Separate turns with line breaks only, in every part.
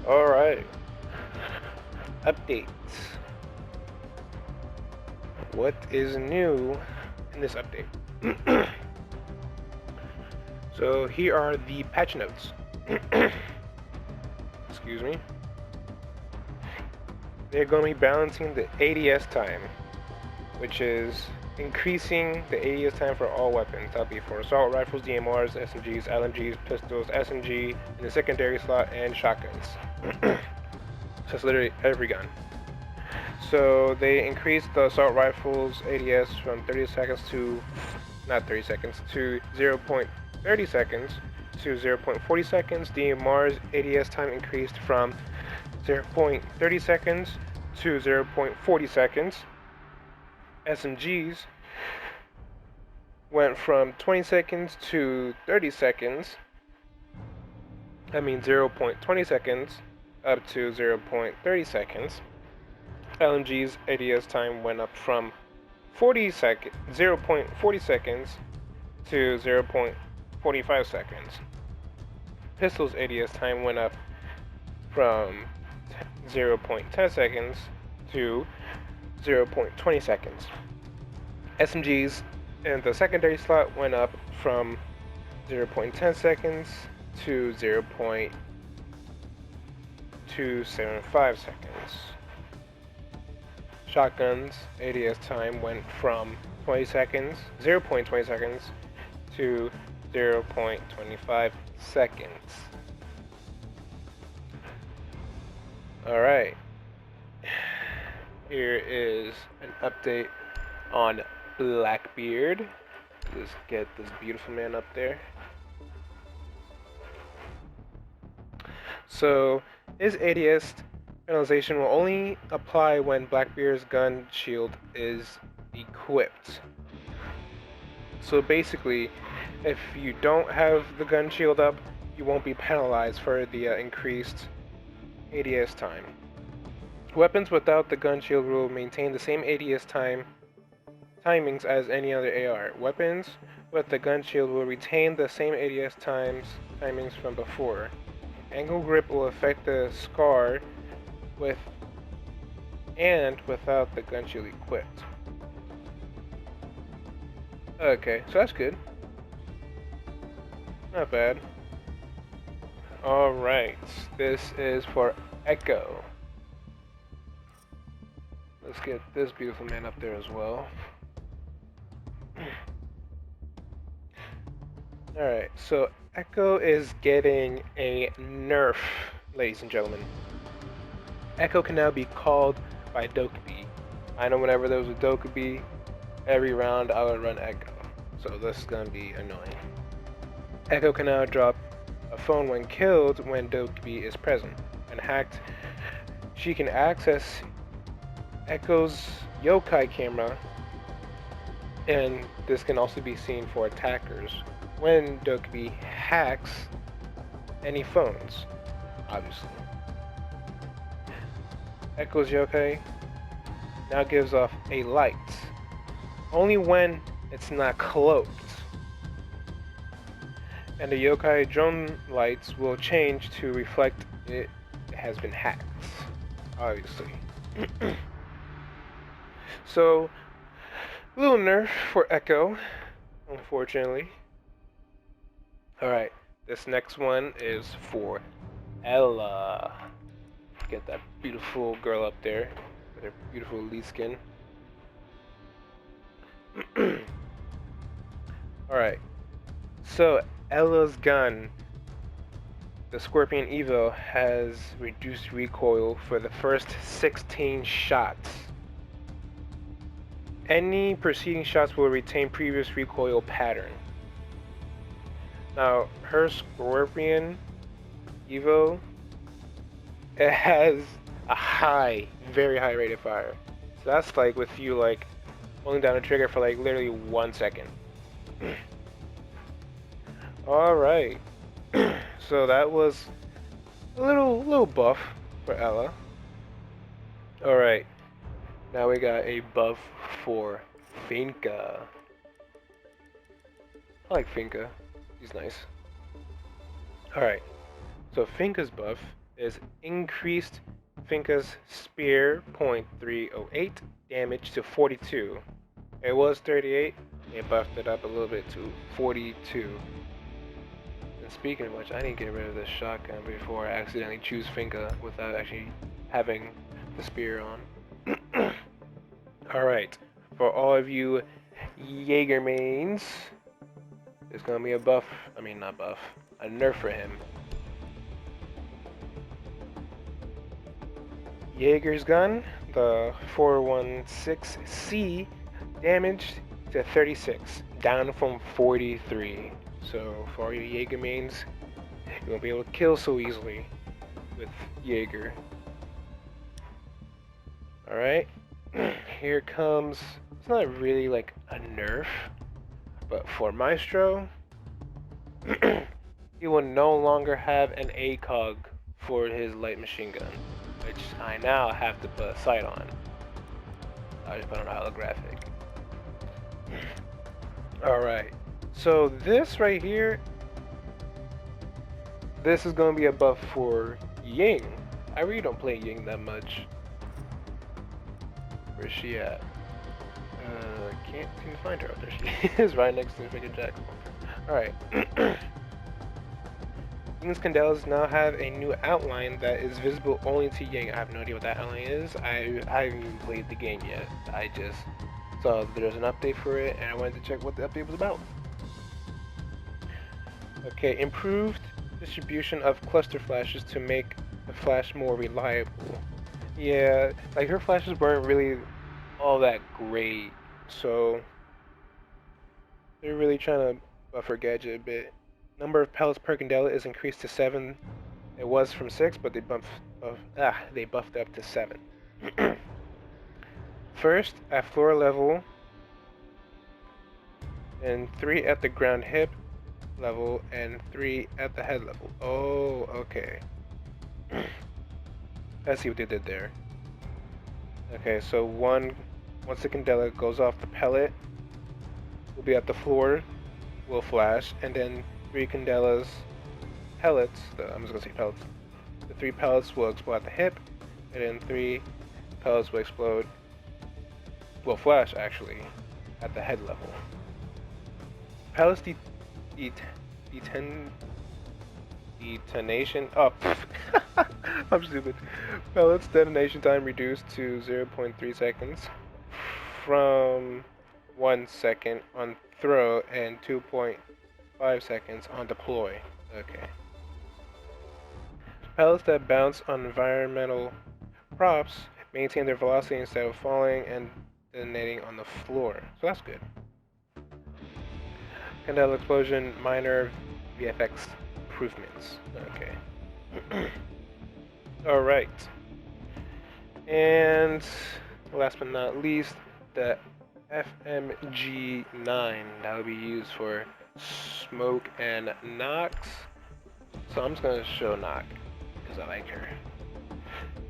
Alright. Updates. What is new in this update? So here are the patch notes. Excuse me. They're going to be balancing the ADS time, which is increasing the ADS time for all weapons. That'll be for assault rifles, DMRs, SMGs, LMGs, pistols, SMG in the secondary slot, and shotguns. So it's literally every gun. So they increased the assault rifles ADS from 30 seconds to, not 30 seconds, to 0.30 seconds to 0.40 seconds. DMR's ADS time increased from 0.30 seconds to 0.40 seconds. SMGs went from 20 seconds to 30 seconds. I mean 0.20 seconds up to 0.30 seconds. LMG's ADS time went up from 0.40 seconds to 0.45 seconds. Pistol's ADS time went up from 0.10 seconds to 0.20 seconds. SMGs in the secondary slot went up from 0.10 seconds to 0.275 seconds. Shotguns ADS time went from 20 seconds, 0.20 seconds to 0.25 seconds. Alright, here is an update on Blackbeard. Let's get this beautiful man up there. So his ADS penalization will only apply when Blackbeard's gun shield is equipped. So basically, if you don't have the gun shield up, you won't be penalized for the increased ADS time. Weapons without the gun shield will maintain the same ADS timings as any other AR. Weapons with the gun shield will retain the same ADS timings from before. Angle grip will affect the SCAR with and without the gun shield equipped. Okay, so that's good. Not bad. Alright, this is for Echo. Let's get this beautiful man up there as well. Alright, so Echo is getting a nerf, ladies and gentlemen. Echo can now be called by Dokkaebi. I know whenever there was a Dokkaebi, every round I would run Echo. So this is gonna be annoying. Echo can now drop a phone when killed when Dokkaebi is present. And hacked, she can access Echo's yokai camera, and this can also be seen for attackers when Dokkaebi hacks any phones, obviously. Echo's yokai now gives off a light, only when it's not cloaked. And the yokai drone lights will change to reflect it has been hacked, obviously. So, a little nerf for Echo, unfortunately. Alright, this next one is for Ela. Get that beautiful girl up there with her beautiful elite skin. Alright, so Ela's gun, the Scorpion Evo, has reduced recoil for the first 16 shots. Any preceding shots will retain previous recoil pattern. Now, her Scorpion Evo, it has a very high rate of fire. So that's like with you like holding down the trigger for like literally 1 second. Alright. So that was a little buff for Ela. Alright. Now we got a buff for Finka. I like Finka. He's nice. Alright. So Finka's buff is increased Finka's spear 0.308 damage to 42. It was 38. They buffed it up a little bit to 42. And speaking of which, I need to get rid of this shotgun before I accidentally choose Finka without actually having the spear on. Alright, for all of you Jaeger mains, there's gonna be a buff, not buff, a nerf for him. Jaeger's gun, the 416C, damage to 36, down from 43. So for all you Jaeger mains, you won't be able to kill so easily with Jaeger. Alright, here comes, it's not really like a nerf, but for Maestro, he will no longer have an ACOG for his light machine gun, which I now have to put a sight on. I just put on a holographic. Alright, so this right here, this is going to be a buff for Ying. I really don't play Ying that much. Where's she at? Can't seem to find her. Oh, there she is, right next to Finka Jackson. Alright. Ying's Candelas now have a new outline that is visible only to Ying. I have no idea what that outline is. I haven't even played the game yet. I just saw there's an update for it, and I wanted to check what the update was about. Okay, improved distribution of cluster flashes to make the flash more reliable. Yeah, like her flashes weren't really all that great, so they're really trying to buff her gadget a bit. Number of pellets per candela is increased to 7. It was from 6, but they buffed it up to 7. First, at floor level, and 3 at the ground hip level, and 3 at the head level. Oh, okay. Let's see what they did there. Okay, so once the candela goes off the pellet, will be at the floor, will flash, and then 3 candelas pellets, I'm just gonna say pellets. The 3 pellets will explode at the hip, and then 3 pellets will flash actually at the head level. Pellets detonation. Oh, I'm stupid. Pellets detonation time reduced to 0.3 seconds from 1 second on throw and 2.5 seconds on deploy. Okay. Pellets that bounce on environmental props maintain their velocity instead of falling and detonating on the floor. So that's good. Candela explosion, minor VFX improvements. Okay. Alright. And last but not least, the FMG9 that will be used for Smoke and Nox. So I'm just going to show Nox because I like her.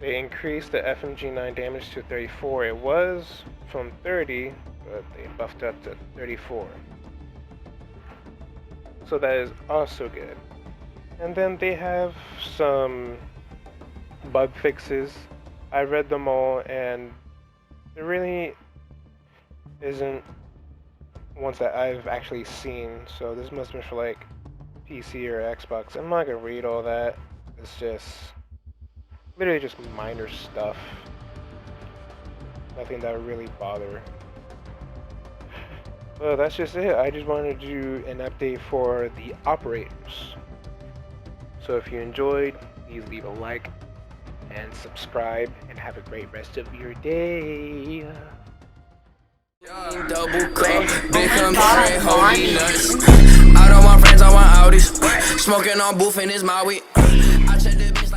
They increased the FMG9 damage to 34. It was from 30, but they buffed up to 34. So that is also good. And then they have some bug fixes. I read them all, and there really isn't ones that I've actually seen. So this must have been for like PC or Xbox. I'm not gonna read all that. It's just literally just minor stuff. Nothing that would really bother. Well, that's just it. I just wanted to do an update for the operators. So if you enjoyed, please leave a like and subscribe, and have a great rest of your day.
Double cup, big straight holy nuts. I don't want friends, I want Audis. Smoking on booth and it's my weed. I check the bitch like